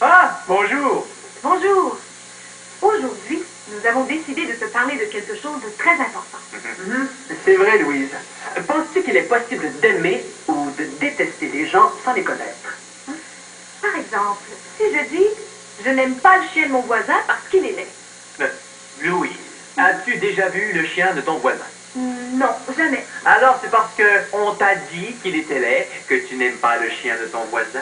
Ah, bonjour. Bonjour. Aujourd'hui, nous avons décidé de te parler de quelque chose de très important. C'est vrai, Louise. Penses-tu qu'il est possible d'aimer ou de détester les gens sans les connaître? Par exemple, si je dis « Je n'aime pas le chien de mon voisin parce qu'il est laid Louise, as-tu déjà vu le chien de ton voisin? » Non, jamais. Alors c'est parce que on t'a dit qu'il était laid que tu n'aimes pas le chien de ton voisin?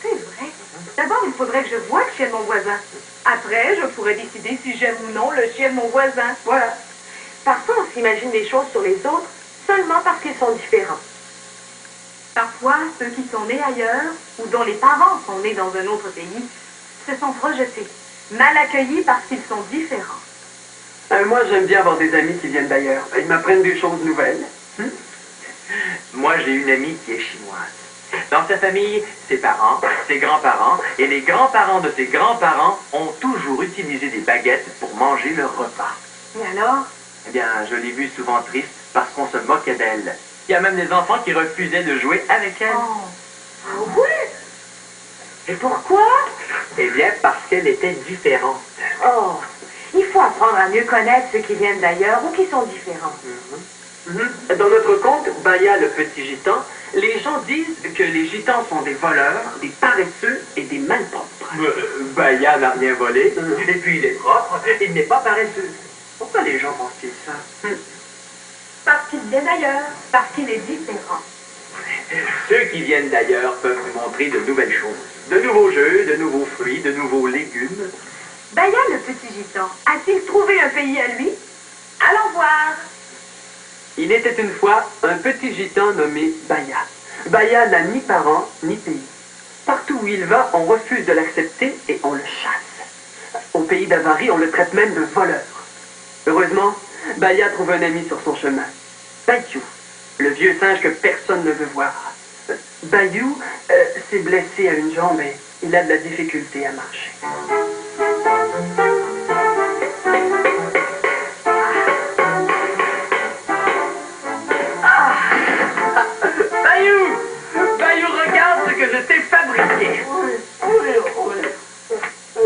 C'est vrai. D'abord, il faudrait que je voie le chien de mon voisin. Après, je pourrais décider si j'aime ou non le chien de mon voisin. Voilà. Parfois, on s'imagine des choses sur les autres seulement parce qu'ils sont différents. Parfois, ceux qui sont nés ailleurs ou dont les parents sont nés dans un autre pays se sont rejetés, mal accueillis parce qu'ils sont différents. Moi, j'aime bien avoir des amis qui viennent d'ailleurs. Ils m'apprennent des choses nouvelles. Moi, j'ai une amie qui est chinoise. Dans sa famille, ses parents, ses grands-parents et les grands-parents de ses grands-parents ont toujours utilisé des baguettes pour manger leur repas. Et alors? Eh bien, je l'ai vue souvent triste parce qu'on se moquait d'elle. Il y a même des enfants qui refusaient de jouer avec elle. Oh. Ah oui? Et pourquoi? Eh bien, parce qu'elle était différente. Oh, il faut apprendre à mieux connaître ceux qui viennent d'ailleurs ou qui sont différents. Dans notre conte, Baya le petit gitan, les gens disent que les gitans sont des voleurs, des paresseux et des malpropres. Baya n'a rien volé, et puis il est propre, il n'est pas paresseux. Pourquoi les gens pensent-ils ça? Parce qu'il vient d'ailleurs, parce qu'il est différent. Ceux qui viennent d'ailleurs peuvent nous montrer de nouvelles choses. De nouveaux jeux, de nouveaux fruits, de nouveaux légumes. Baya le petit gitan, a-t-il trouvé un pays à lui? Allons voir. Il était une fois un petit gitan nommé Baya. Baya n'a ni parents, ni pays. Partout où il va, on refuse de l'accepter et on le chasse. Au pays d'Avarie, on le traite même de voleur. Heureusement, Baya trouve un ami sur son chemin. Bayou, le vieux singe que personne ne veut voir. Bayou s'est blessé à une jambe et il a de la difficulté à marcher. Bayou, regarde ce que je t'ai fabriqué.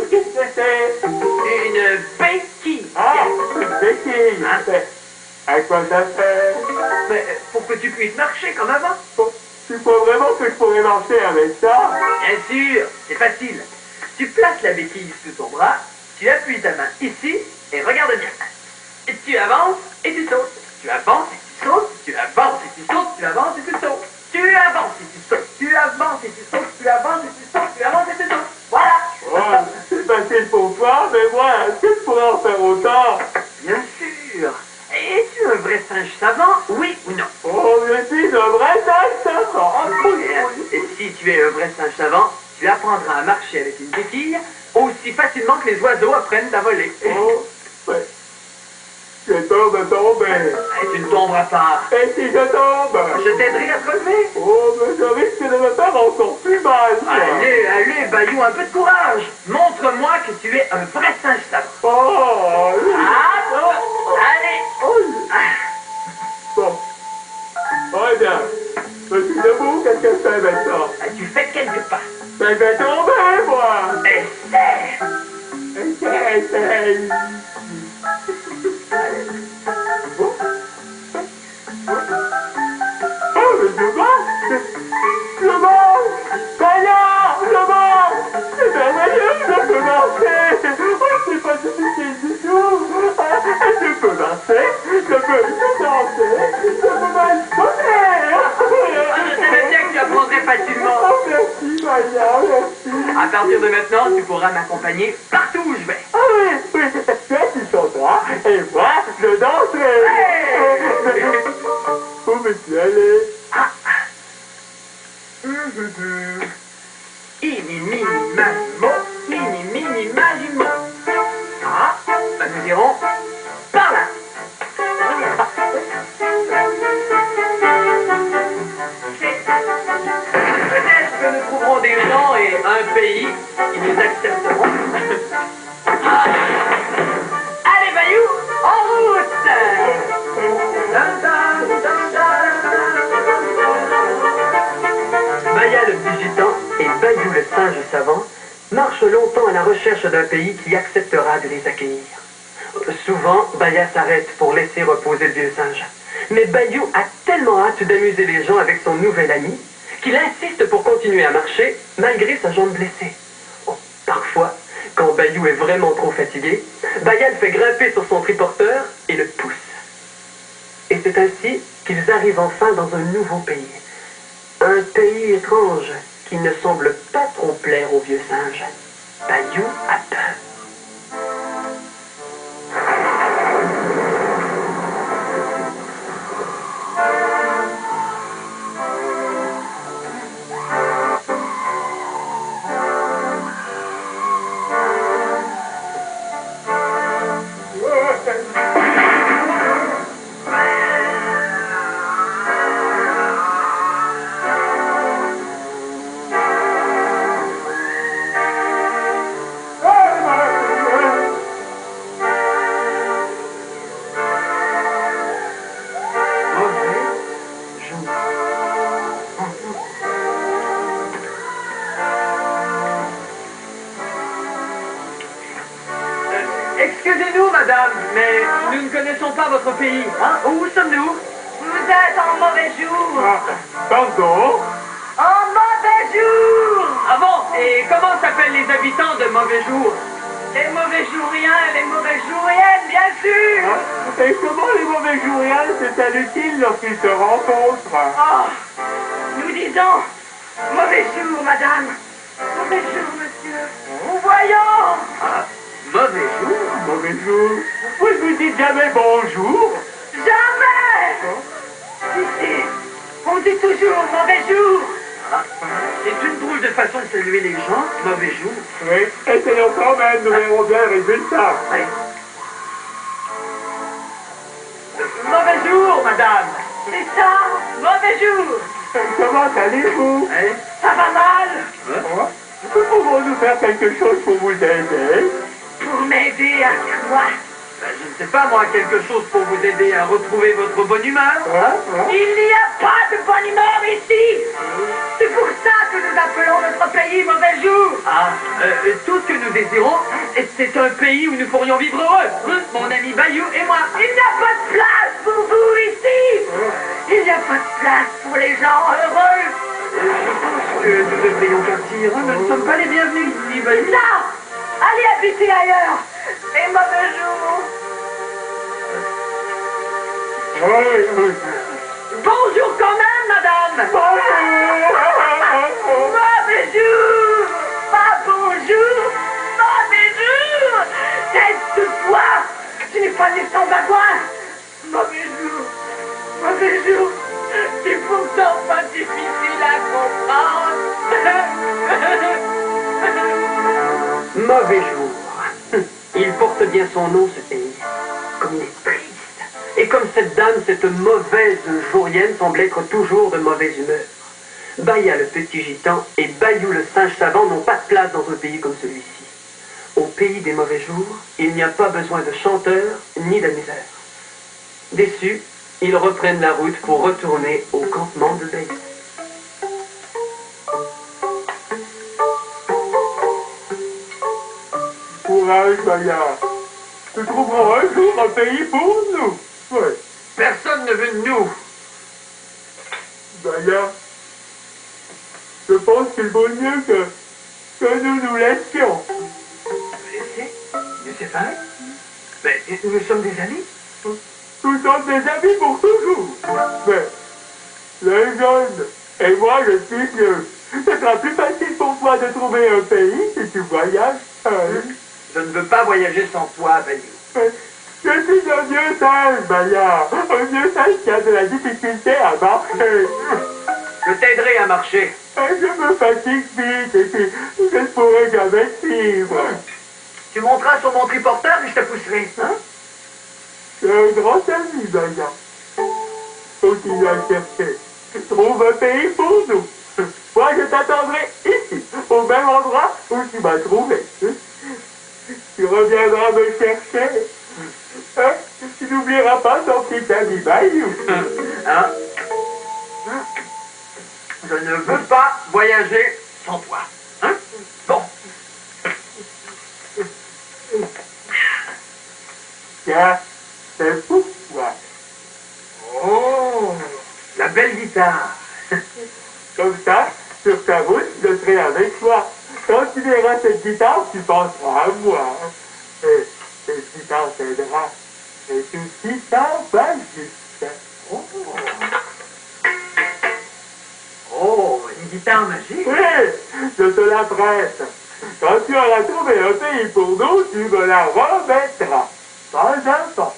Qu'est-ce que c'est? Une béquille. Ah, une béquille. À quoi ça sert? Mais pour que tu puisses marcher comme avant. Tu crois vraiment que je pourrais marcher avec ça? Bien sûr, c'est facile. Tu places la béquille sous ton bras, tu appuies ta main ici et regarde bien. Et tu avances et tu sautes. Tu avances et tu sautes. Tu avances et tu sautes. Tu avances et tu sautes. Tu avances et tu sautes. Tu avances et tu sautes. Tu avances et tu sautes. Tu avances et tu sautes. Voilà. Ouais, c'est facile pour toi, mais moi, est-ce que je pourrais en faire autant? Bien sûr. Es-tu un vrai singe savant, oui ou non? Oh, je suis un vrai singe savant. Et si tu es un vrai singe savant, tu apprendras à marcher avec une béquille aussi facilement que les oiseaux apprennent à voler. Oh, ouais. J'ai peur de tomber. Et tu ne tomberas pas. Et si je tombe? Je t'aiderai à te relever. Oh, mais je risque de me faire encore plus mal. Allez, Bayou, un peu de courage. Montre-moi que tu es un vrai singe savant. Oh, oui. Allez. Bon. Très bien. Je suis debout, qu'est-ce que je fais maintenant? Tu fais quelques pas. Mais je vais tomber, moi. Essaie. Essaye. Oh, mais je marche. Je marche. Baya, je marche. C'est merveilleux, je peux marcher. Oh, c'est pas difficile du tout. Je peux marcher. Je peux danser. Je peux même sonner. Je savais bien que tu apprendrais facilement. Oh, merci, Baya, merci. À partir de maintenant, tu pourras m'accompagner partout où je vais. Ah oui, oui, toi tu chanteras et moi je danserai. Où veux-tu aller? Ini, mini, magimo, ini, mini, magimo. Ah, nous irons par là. Peut-être que nous trouverons des gens et un pays qui nous accepteront. Ah, longtemps à la recherche d'un pays qui acceptera de les accueillir. Souvent, Baya s'arrête pour laisser reposer le vieux singe. Mais Bayou a tellement hâte d'amuser les gens avec son nouvel ami qu'il insiste pour continuer à marcher malgré sa jambe blessée. Oh, parfois, quand Bayou est vraiment trop fatigué, Baya le fait grimper sur son triporteur et le pousse. Et c'est ainsi qu'ils arrivent enfin dans un nouveau pays. Un pays étrange qui ne semble pas trop plaire au vieux singe. Bayou a peur. Excusez-nous, madame, mais nous ne connaissons pas votre pays. Hein? Où sommes-nous? Vous êtes en mauvais jour. Pardon? En mauvais jour. Ah bon? Et comment s'appellent les habitants de Mauvais Jour? Les mauvais jouriens et les mauvais jouriennes, bien sûr. Et comment les mauvais jouriens se saluent-ils lorsqu'ils se rencontrent? Oh, nous disons mauvais jour, madame. Mauvais jour, monsieur. Nous voyons. Mauvais Jour? Mauvais jour. Vous ne vous dites jamais bonjour? Jamais. Ici, on dit toujours mauvais jour. C'est une drôle de façon de saluer les gens. Mauvais Jour. Oui, essayons quand même, nous verrons bien le résultat. Oui. Mauvais jour, madame. C'est ça, mauvais jour. Comment allez-vous? Hein? Ça va mal. Pouvons-nous faire quelque chose pour vous aider? Pour m'aider à quoi? Ben, je ne sais pas, moi, quelque chose pour vous aider à retrouver votre bonne humeur. Il n'y a pas de bonne humeur ici. C'est pour ça que nous appelons notre pays mauvais jour. Ah, tout ce que nous désirons, c'est un pays où nous pourrions vivre heureux. Hein, mon ami Bayou et moi. Il n'y a pas de place pour vous ici. Il n'y a pas de place pour les gens heureux. Je pense que nous devrions partir. Hein. Nous ne sommes pas les bienvenus ici, Bayou. Non, allez habiter ailleurs. Les mauvais jours. Bonjour quand même, madame. Mauvais jour. Pas bonjour. Mauvais jour. Tête-toi. Tu n'es pas né sans bagouin. Mauvais jour. Mauvais jour. C'est pourtant pas difficile à comprendre. Mauvais jour. Il porte bien son nom, ce pays. Comme il est triste. Et comme cette dame, cette mauvaise jourienne, semble être toujours de mauvaise humeur. Baya, le petit gitan, et Bayou, le singe savant, n'ont pas de place dans un pays comme celui-ci. Au pays des mauvais jours, il n'y a pas besoin de chanteurs ni d'amuseurs. Déçus, ils reprennent la route pour retourner au campement de Bayou. Courage, Baya. Nous trouverons un jour un pays pour nous. Ouais. Personne ne veut de nous. Baya, je pense qu'il vaut mieux que nous nous laissions. Mais c'est vrai. Mais nous sommes des amis. Nous sommes des amis pour toujours. Mais les jeunes et moi, je suis vieux. Ce sera plus facile pour toi de trouver un pays si tu voyages seul. Je ne veux pas voyager sans toi, Bayou. Je suis un vieux singe, Baya. Un vieux singe qui a de la difficulté à marcher. Je t'aiderai à marcher. Je me fatigue vite et puis je ne pourrai jamais suivre. Tu monteras sur mon triporteur et je te pousserai. Hein? C'est un grand ami, Baya. Continue à chercher. Trouve un pays pour nous. Moi, je t'attendrai ici, au même endroit où tu m'as trouvé. Tu reviendras me chercher. Hein? Tu n'oublieras pas ton petit ami Bayou. Hein? Je ne veux pas voyager sans toi. Hein? Bon. Tiens, c'est pourquoi. Oh, la belle guitare. Comme ça, sur ta route, je serai avec toi. Quand tu verras cette guitare, tu penseras à moi. Et cette guitare t'aidera. Et tout si ça va juste. Oh. Oh, une guitare magique. Oui, je te la prête. Quand tu auras trouvé un pays pour nous, tu me la remettras. Pas un pas.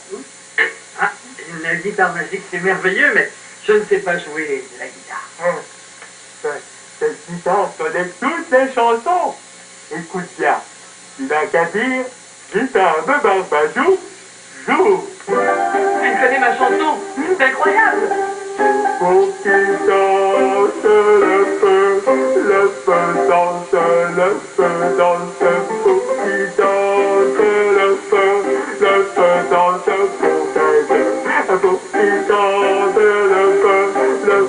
Ah, une guitare magique, c'est merveilleux, mais je ne sais pas jouer de la guitare. Cette guitare connaît toutes les chansons. Écoute bien. Tu n'as qu'à dire guitare de Barbajou, joue. Tu connais ma chanson. C'est incroyable. Pour qu'il danse le feu danse, le feu danse. Pour qu'il danse le feu danse pour tes yeux. Pour qu'il danse le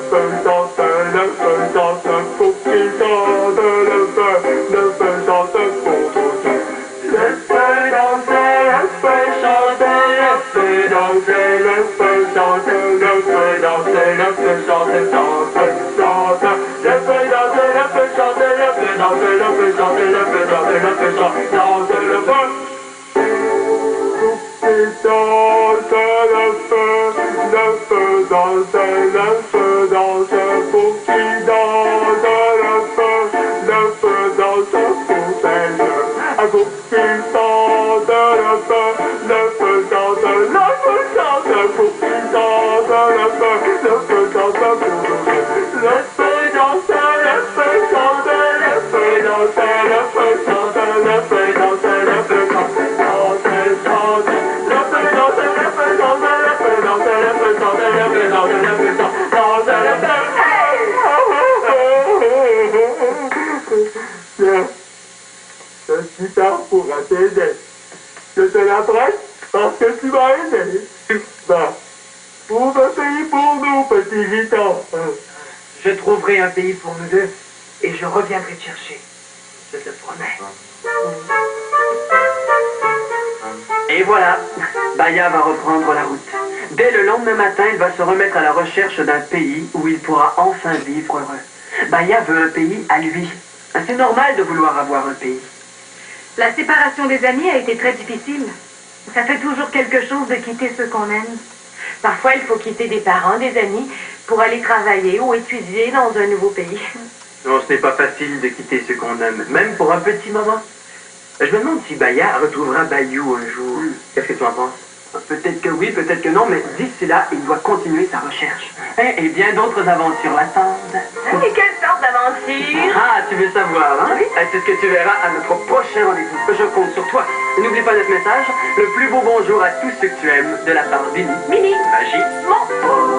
feu danse, le feu danse. Pour qu'il danse le feu danse pour vos yeux. Le feu danse, le feu chante, le feu danse, le feu chante, le feu danse, le feu chante, chante, chante. Le feu danse, le feu chante, le feu danse, le feu chante, le feu danse, le feu chante, danse le feu. Et danse le feu danse, le feu danse, pour qui danse le feu danse pour tes yeux. Pour qu'il danse le feu danse, le feu danse, pour qu'il danse le feu danse pour nous. Le feu danse, le feu chante, le feu danse, le feu chante, le feu danse, le feu chante, danse, chante. Le feu danse, le feu danse, le feu danse, le feu chante, le feu danse, le feu chante, danse, le feu. Tiens, cette guitare pourra t'aider. Je te la prête parce que tu m'as aidé. Ben, trouve un pays pour nous, petit gitan. Je trouverai un pays pour nous deux et je reviendrai te chercher. Je te promets. Et voilà, Baya va reprendre la route. Dès le lendemain matin, il va se remettre à la recherche d'un pays où il pourra enfin vivre heureux. Baya veut un pays à lui. C'est normal de vouloir avoir un pays. La séparation des amis a été très difficile. Ça fait toujours quelque chose de quitter ceux qu'on aime. Parfois, il faut quitter des parents, des amis, pour aller travailler ou étudier dans un nouveau pays. Non, ce n'est pas facile de quitter ce qu'on aime, même pour un petit moment. Je me demande si Baya retrouvera Bayou un jour. Qu'est-ce que tu en penses? Peut-être que oui, peut-être que non, mais d'ici là, il doit continuer sa recherche. Et bien d'autres aventures l'attendent. Et quelle sorte d'aventure? Ah, tu veux savoir, hein? Oui. C'est ce que tu verras à notre prochain rendez-vous. Je compte sur toi. N'oublie pas notre message. Le plus beau bonjour à tous ceux que tu aimes de la part d'Ini. Mini. Magie. Mon